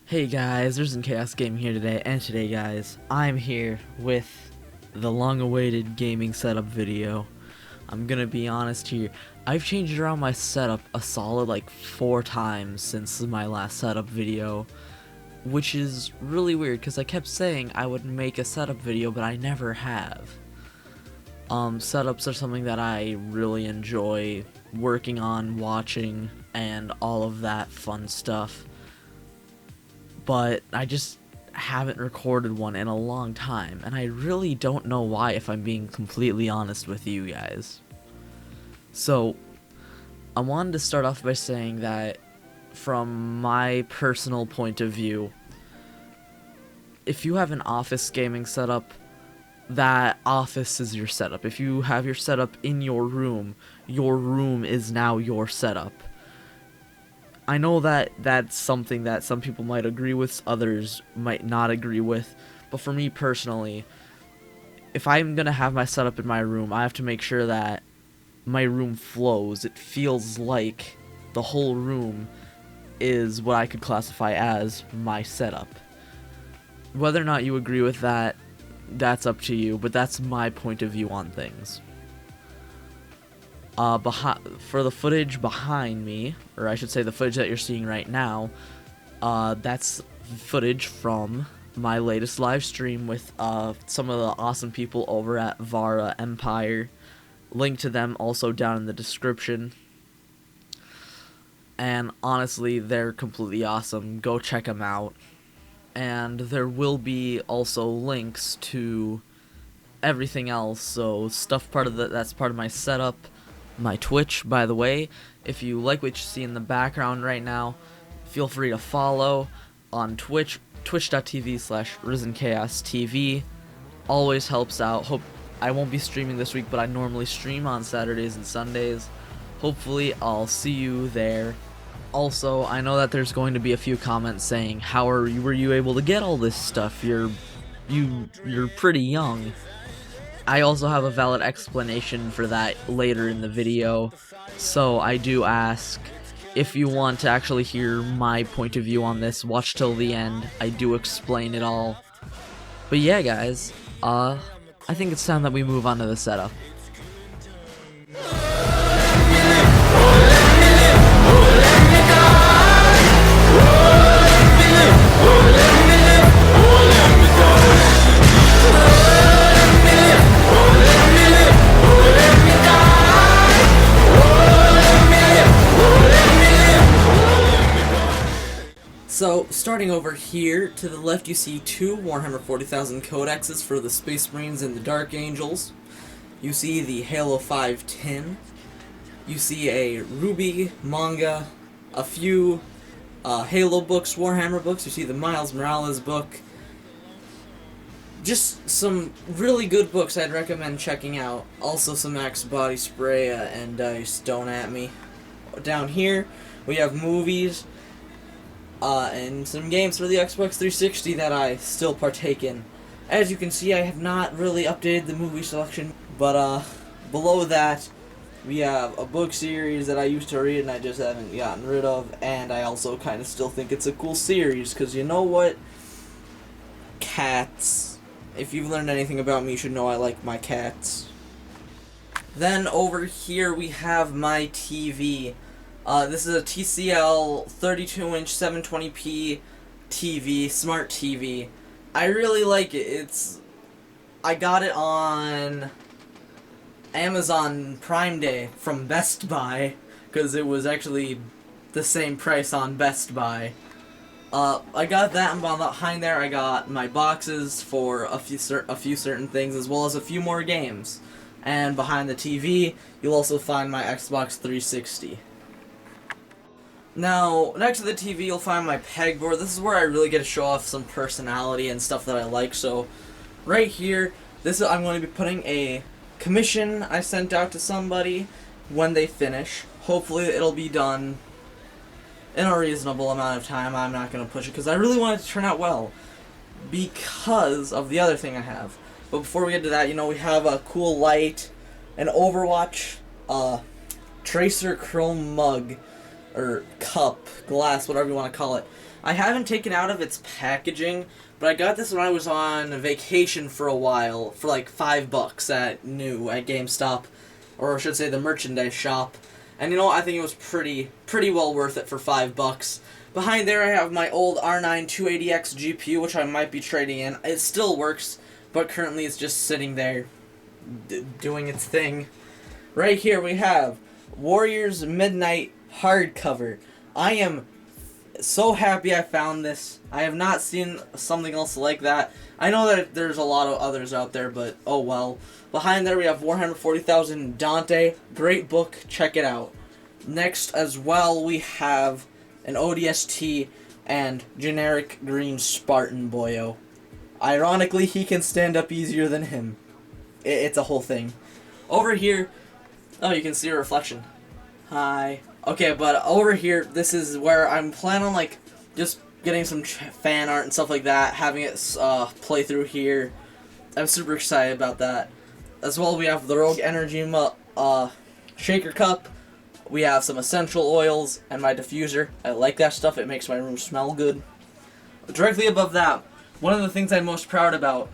Hey guys, there's Chaos Gaming here today, and today guys, I'm here with the long-awaited gaming setup video. I'm gonna be honest here, I've changed around my setup a solid like 4 times since my last setup video, which is really weird because I kept saying I would make a setup video, but I never have. Setups are something that I really enjoy working on, watching, and all of that fun stuff. But I just haven't recorded one in a long time, and I really don't know why, if I'm being completely honest with you guys. So, I wanted to start off by saying that, from my personal point of view, if you have an office gaming setup, that office is your setup. If you have your setup in your room is now your setup. I know that that's something that some people might agree with, others might not agree with, but for me personally, if I'm gonna have my setup in my room, I have to make sure that my room flows. It feels like the whole room is what I could classify as my setup. Whether or not you agree with that, that's up to you, but that's my point of view on things. For the footage behind me, or I should say the footage that you're seeing right now, that's footage from my latest live stream with some of the awesome people over at Vara Empire. Link to them also down in the description. And honestly, they're completely awesome. Go check them out. And there will be also links to everything else, so stuff that's part of my setup. My Twitch, by the way, if you like what you see in the background right now, feel free to follow on Twitch, twitch.tv/RisenChaosTV. Always helps out. I won't be streaming this week, but I normally stream on Saturdays and Sundays. Hopefully, I'll see you there. Also, I know that there's going to be a few comments saying, were you able to get all this stuff? You're pretty young. I also have a valid explanation for that later in the video, so I do ask, if you want to actually hear my point of view on this, watch till the end. I do explain it all. But yeah guys, I think it's time that we move on to the setup. So, starting over here, to the left you see 2 Warhammer 40,000 codexes for the Space Marines and the Dark Angels. You see the Halo 5 tin. You see a Ruby manga, a few Halo books, Warhammer books. You see the Miles Morales book. Just some really good books I'd recommend checking out. Also some Axe body spray and dice, don't at me. Down here, we have movies. And some games for the Xbox 360 that I still partake in. As you can see, I have not really updated the movie selection, but below that, we have a book series that I used to read and I just haven't gotten rid of, and I also kind of still think it's a cool series, because you know what? Cats. If you've learned anything about me, you should know I like my cats. Then over here we have my TV. This is a TCL 32-inch 720p TV, smart TV. I really like it. I got it on Amazon Prime Day from Best Buy, because it was actually the same price on Best Buy. I got that, and behind there I got my boxes for a few certain things, as well as a few more games. And behind the TV, you'll also find my Xbox 360. Now, next to the TV, you'll find my pegboard. This is where I really get to show off some personality and stuff that I like. So, right here, I'm going to be putting a commission I sent out to somebody when they finish. Hopefully, it'll be done in a reasonable amount of time. I'm not going to push it because I really want it to turn out well, because of the other thing I have. But before we get to that, we have a cool light, an Overwatch Tracer Chrome mug, or cup, glass, whatever you want to call it. I haven't taken out of its packaging, but I got this when I was on vacation for a while for like $5 at GameStop, or I should say the merchandise shop. And you know what? I think it was pretty well worth it for $5. Behind there I have my old R9 280X GPU, which I might be trading in. It still works, but currently it's just sitting there doing its thing. Right here we have Warriors Midnight hardcover. I am so happy I found this. I have not seen something else like that. I know that there's a lot of others out there, but oh well. Behind there we have Warhammer 40,000 Dante. Great book, check it out. Next as well we have an ODST and generic green Spartan boyo. Ironically, he can stand up easier than him. It's a whole thing. Over here, oh, you can see a reflection. Hi. Okay, but over here, this is where I'm planning on, like, just getting some fan art and stuff like that, having it play through here. I'm super excited about that. As well, we have the Rogue Energy shaker cup. We have some essential oils and my diffuser. I like that stuff. It makes my room smell good. Directly above that, one of the things I'm most proud about,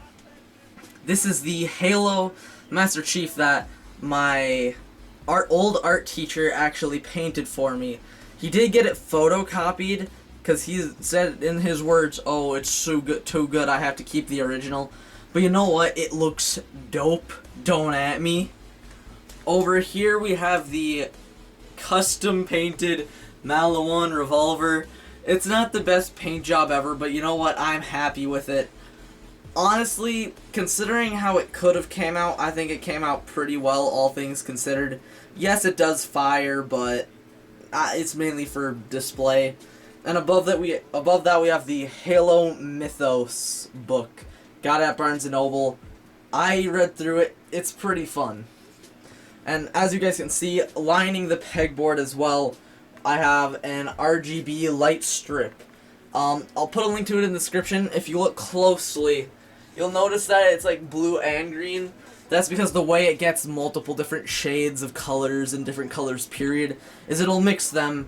this is the Halo Master Chief that my old art teacher actually painted for me. He did get it photocopied because he said in his words, "Oh, it's so good, too good. I have to keep the original." But you know what? It looks dope. Don't at me. Over here we have the custom painted Malawan revolver. It's not the best paint job ever, but you know what? I'm happy with it. Honestly, considering how it could have came out, I think it came out pretty well, all things considered. Yes, it does fire, but it's mainly for display. And above that we have the Halo Mythos book. Got it at Barnes & Noble. I read through it. It's pretty fun. And as you guys can see, lining the pegboard as well, I have an RGB light strip. I'll put a link to it in the description. If you look closely, you'll notice that it's like blue and green. That's because the way it gets multiple different shades of colors and different colors period is it'll mix them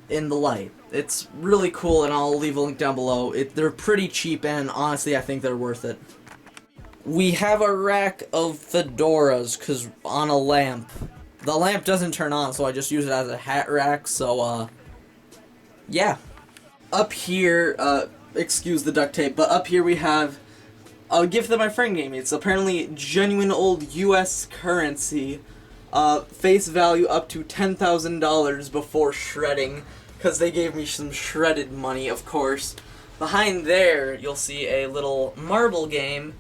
in the light. It's really cool, and I'll leave a link down below. They're pretty cheap, and honestly I think they're worth it. We have a rack of fedoras because on a lamp. The lamp doesn't turn on, so I just use it as a hat rack, so yeah. Up here, excuse the duct tape, but up here we have a gift that my friend gave me. It's apparently genuine old US currency, face value up to $10,000 before shredding, because they gave me some shredded money, of course. Behind there, you'll see a little marble game,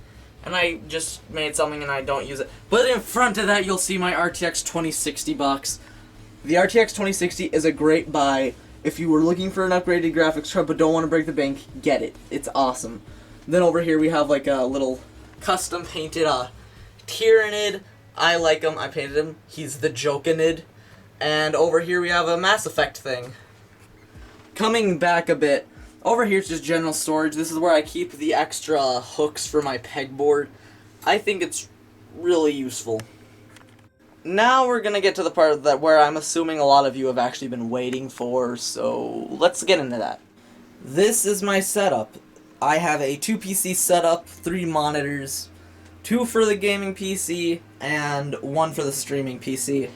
and I just made something and I don't use it. But in front of that, you'll see my RTX 2060 box. The RTX 2060 is a great buy. If you were looking for an upgraded graphics card but don't want to break the bank, get it. It's awesome. Then over here we have like a little custom painted Tyranid. I like him. I painted him. He's the Jokinid. And over here we have a Mass Effect thing. Coming back a bit, over here is just general storage. This is where I keep the extra hooks for my pegboard. I think it's really useful. Now we're gonna get to the part where I'm assuming a lot of you have actually been waiting for, so let's get into that. This is my setup. I have a 2-PC setup, 3 monitors, 2 for the gaming PC, and 1 for the streaming PC.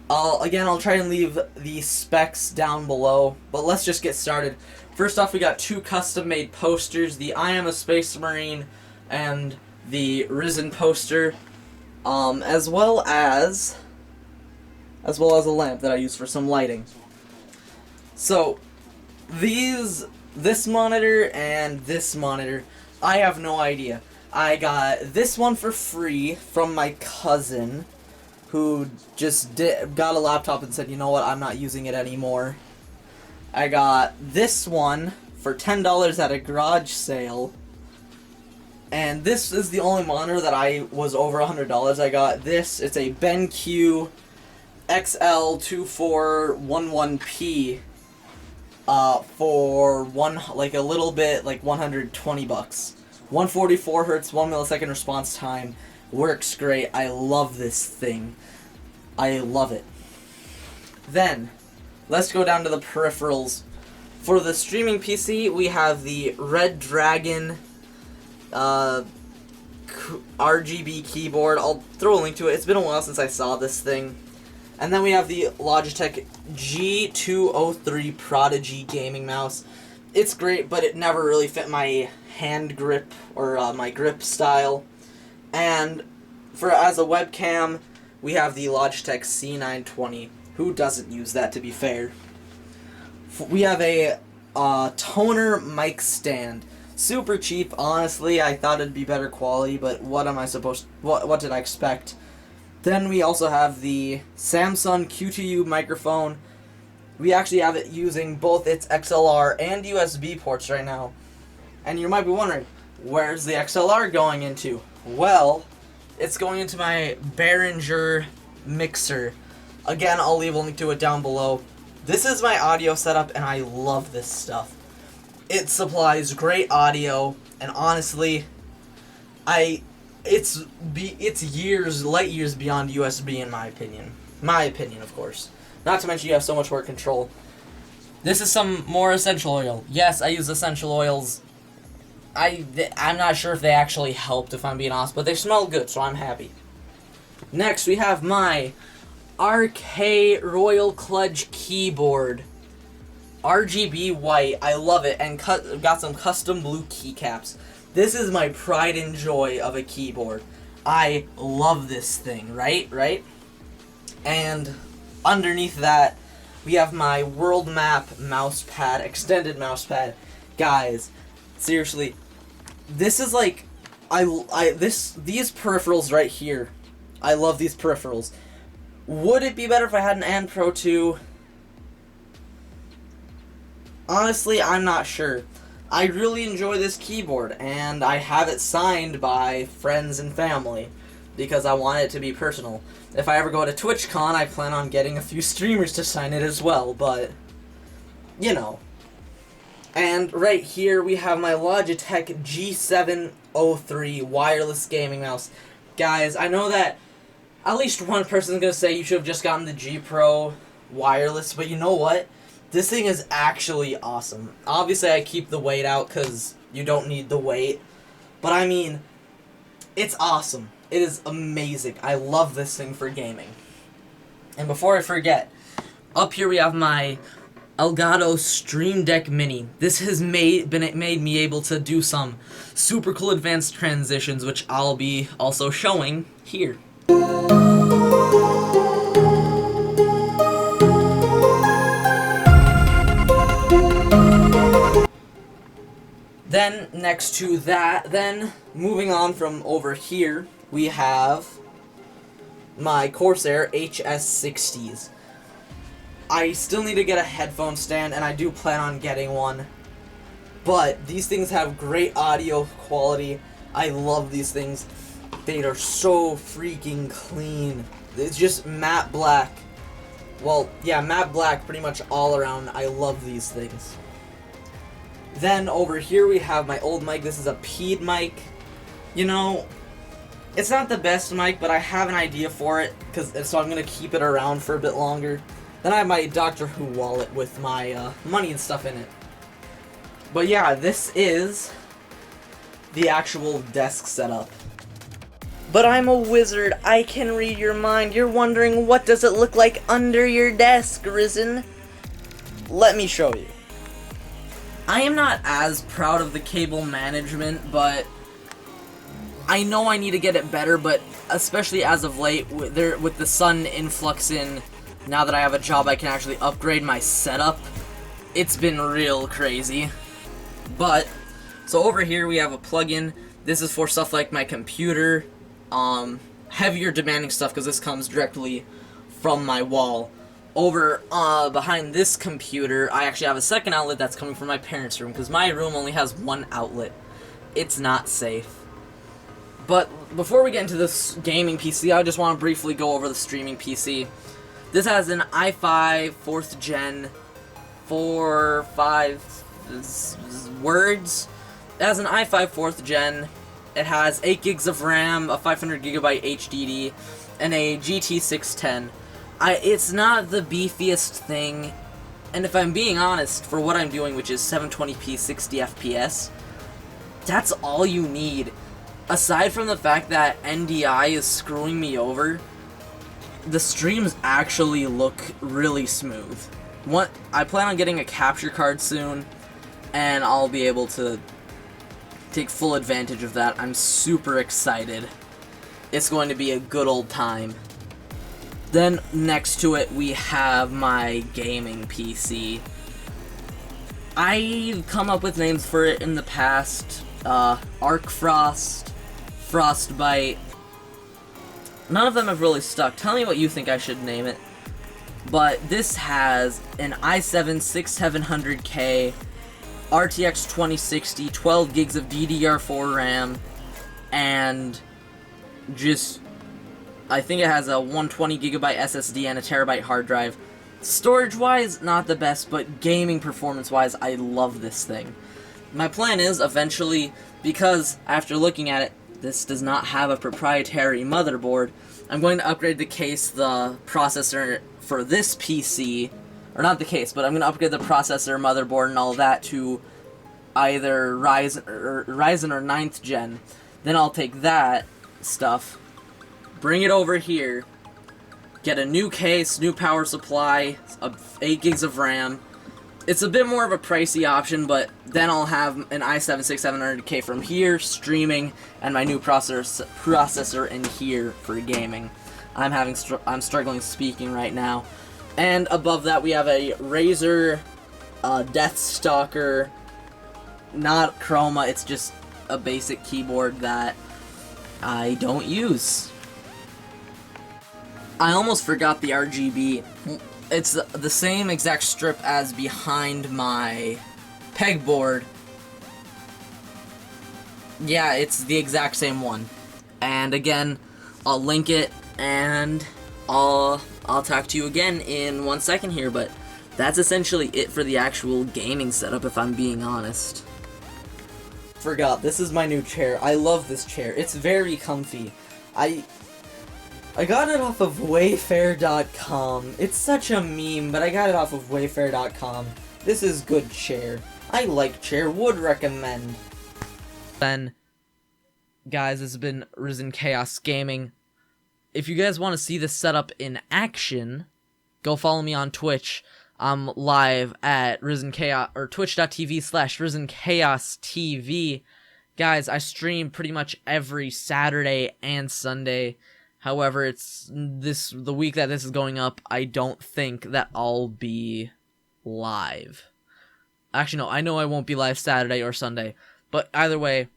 I'll try and leave the specs down below, but let's just get started. First off, we got 2 custom-made posters, the I Am a Space Marine and the Risen poster, as well as a lamp that I use for some lighting. So, this monitor and this monitor, I have no idea. I got this one for free from my cousin, who just got a laptop and said, you know what, I'm not using it anymore. I got this one for $10 at a garage sale. And this is the only monitor that I was over $100. I got this. It's a BenQ XL2411P for a little bit, like $120. 144 hertz, 1 millisecond response time. Works great. I love this thing. I love it. Then, let's go down to the peripherals. For the streaming PC, we have the Red Dragon RGB keyboard. I'll throw a link to it. It's been a while since I saw this thing. And then we have the Logitech G203 Prodigy gaming mouse. It's great, but it never really fit my hand grip or my grip style. And as a webcam, we have the Logitech C920. Who doesn't use that, to be fair? We have a toner mic stand. Super cheap, honestly. I thought it'd be better quality, but what did I expect? Then we also have the Samsung Q2U microphone. We actually have it using both its XLR and USB ports right now. And you might be wondering, where's the XLR going into? Well, it's going into my Behringer mixer. Again, I'll leave a link to it down below. This is my audio setup, and I love this stuff. It supplies great audio, and honestly, it's light years beyond USB in my opinion. My opinion, of course. Not to mention you have so much more control. This is some more essential oil. Yes, I use essential oils. I'm not sure if they actually helped, if I'm being honest, but they smell good, so I'm happy. Next, we have my RK Royal Clutch keyboard. RGB white, I love it, and got some custom blue keycaps. This is my pride and joy of a keyboard. I love this thing, right? And underneath that, we have my World Map mouse pad, extended mouse pad. Guys, seriously, this is like, these peripherals right here. I love these peripherals. Would it be better if I had an And Pro 2? Honestly, I'm not sure. I really enjoy this keyboard, and I have it signed by friends and family because I want it to be personal. If I ever go to TwitchCon, I plan on getting a few streamers to sign it as well, but, you know. And right here, we have my Logitech G703 wireless gaming mouse. Guys, I know that at least one person is going to say you should have just gotten the G Pro wireless, but you know what? This thing is actually awesome. Obviously, I keep the weight out because you don't need the weight. But I mean, it's awesome. It is amazing. I love this thing for gaming. And before I forget, up here we have my Elgato Stream Deck Mini. This has made me able to do some super cool advanced transitions, which I'll be also showing here. Then, next to that, moving on from over here, we have my Corsair HS60s. I still need to get a headphone stand, and I do plan on getting one. But these things have great audio quality. I love these things. They are so freaking clean. It's just matte black. Well, yeah, matte black pretty much all around. I love these things. Then over here we have my old mic. This is a Ped mic. You know, it's not the best mic, but I have an idea for it, so I'm going to keep it around for a bit longer. Then I have my Doctor Who wallet with my money and stuff in it. But yeah, this is the actual desk setup. But I'm a wizard. I can read your mind. You're wondering, what does it look like under your desk, Risen? Let me show you. I am not as proud of the cable management, but I know I need to get it better, but especially as of late, with the sudden influx in, now that I have a job, I can actually upgrade my setup. It's been real crazy. But, so over here we have a plugin. This is for stuff like my computer, heavier demanding stuff, because this comes directly from my wall. Over behind this computer, I actually have a second outlet that's coming from my parents' room, because my room only has one outlet. It's not safe. But before we get into this gaming PC, I just want to briefly go over the streaming PC. This has an i5 4th gen, 5 words. It has an i5 4th gen. It has 8 gigs of RAM, a 500 gigabyte HDD, and a GT610. It's not the beefiest thing, And if I'm being honest, for what I'm doing, which is 720p 60 FPS, that's all you need. Aside from the fact that NDI is screwing me over, the streams actually look really smooth. I plan on getting a capture card soon, and I'll be able to take full advantage of that. I'm super excited. It's going to be a good old time. Then next to it we have my gaming PC. I've come up with names for it in the past. Arc Frost, Frostbite. None of them have really stuck. Tell me what you think I should name it. But this has an i7-6700K, RTX 2060, 12 gigs of DDR4 RAM, and just, I think it has a 120GB SSD and a terabyte hard drive. Storage-wise, not the best, but gaming performance-wise, I love this thing. My plan is, eventually, because after looking at it, this does not have a proprietary motherboard, I'm going to upgrade the case, the processor for this PC, or not the case, but I'm going to upgrade the processor, motherboard, and all of that to either Ryzen or 9th gen. Then I'll take that stuff, bring it over here, get a new case, new power supply, 8 gigs of RAM. It's a bit more of a pricey option, but then I'll have an i7-6700K from here, streaming, and my new processor in here for gaming. I'm struggling speaking right now. And above that we have a Razer Deathstalker, not Chroma, it's just a basic keyboard that I don't use. I almost forgot the RGB. It's the same exact strip as behind my Pegboard. Yeah, it's the exact same one. And again, I'll link it, and I'll talk to you again in 1 second here, but that's essentially it for the actual gaming setup, if I'm being honest. Forgot, this is my new chair. I love this chair. It's very comfy. I got it off of Wayfair.com. It's such a meme, but I got it off of Wayfair.com. This is good chair. I like chair, would recommend. Then, guys, this has been Risen Chaos Gaming. If you guys want to see this setup in action, go follow me on Twitch. I'm live at Risen Chaos, or twitch.tv/RisenChaosTV. Guys, I stream pretty much every Saturday and Sunday. However, it's the week that this is going up, I don't think that I'll be live. Actually, no, I know I won't be live Saturday or Sunday. But either way,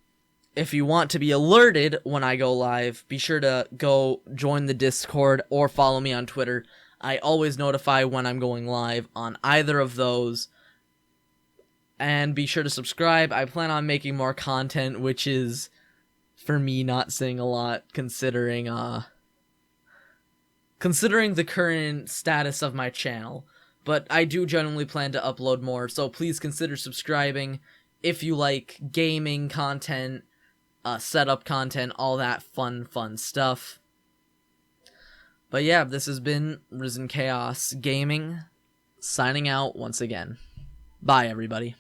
if you want to be alerted when I go live, be sure to go join the Discord or follow me on Twitter. I always notify when I'm going live on either of those. And be sure to subscribe. I plan on making more content, which is, for me, not saying a lot, considering the current status of my channel. But I do genuinely plan to upload more, so please consider subscribing if you like gaming content, setup content, all that fun stuff. But yeah, this has been Risen Chaos Gaming, signing out once again. Bye, everybody.